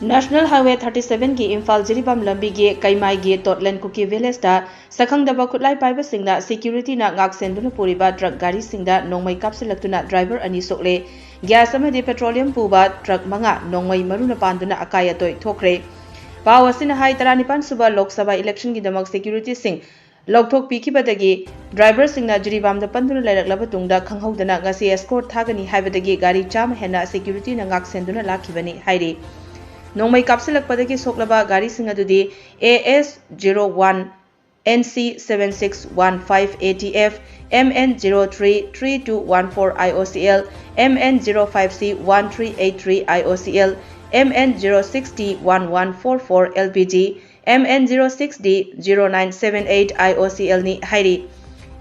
National Highway 37 ki Imphal Jiribam Lambigi Kaimai Tolen Kuki Village da Khangdaba Kutlai Paiba Singna security na ngak senduna puriba truck gari singda Nongmei Kapsillakpada driver ani Sokle gas amadi petroleum puba truck manga Nongmei maruna panduna akaya toy thokre Pawasina hai taranipan suba Lok Sabha election ki damak security sing Lokthok pikibadagi driver singna Jiribam da panduna lailaklaba tungda khanghaudana ngasi escort thagani haibadagi gari cham hena security na ngak senduna lakhibani hairi Nongmei Kapsillakpada ki soklaba gari singadudi AS01 NC7615 ATF MN033214 IOCL MN05C1383 IOCL MN06D1144 LPG MN06D0978 IOCL ni hairi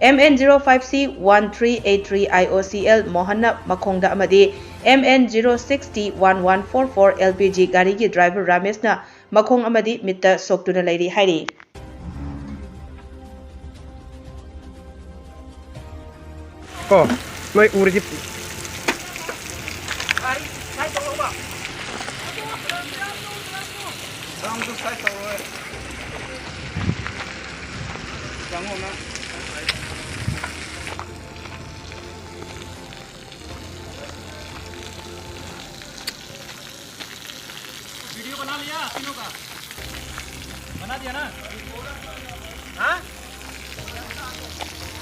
MN05C1383 IOCL Mohanna Makhongda amadi MN06D1144 LPG gari ki driver Ramesh na Makhong amadi mitta soktuna lairi hairi Oh, noi urji video बना लिया तीनों का बना दिया ना हाँ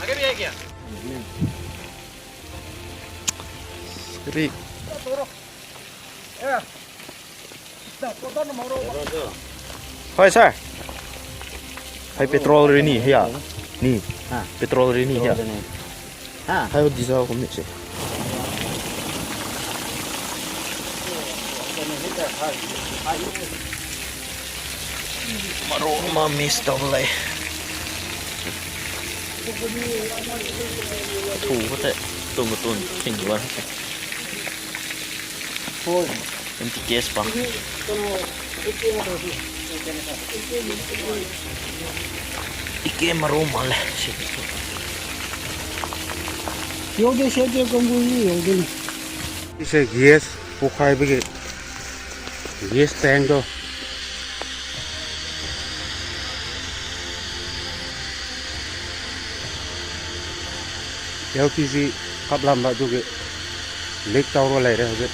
आगे भी है क्या Jiri. Thôi sao? Hay petrol rồi nè, hả? Nè, petrol rồi nè, hả? Hay có diesel không biết gì. Maroma miss đâu lại. Thủ có thể tuần một tuần chỉnh luôn. Nanti gas bang. Ike maroma lah. Yogi saja kembali yogi. Ise gas bukai bagi gas tank tu. LPG Kapsillakpada tu ke lek tahu lah dah ke.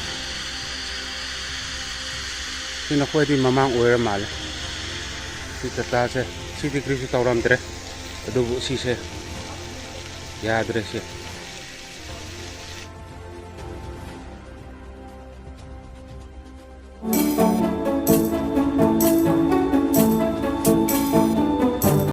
Ini nak kau di mamang uera mal. Si tata se, si degree si tahu ram tere. Aduh si se, ya adres se.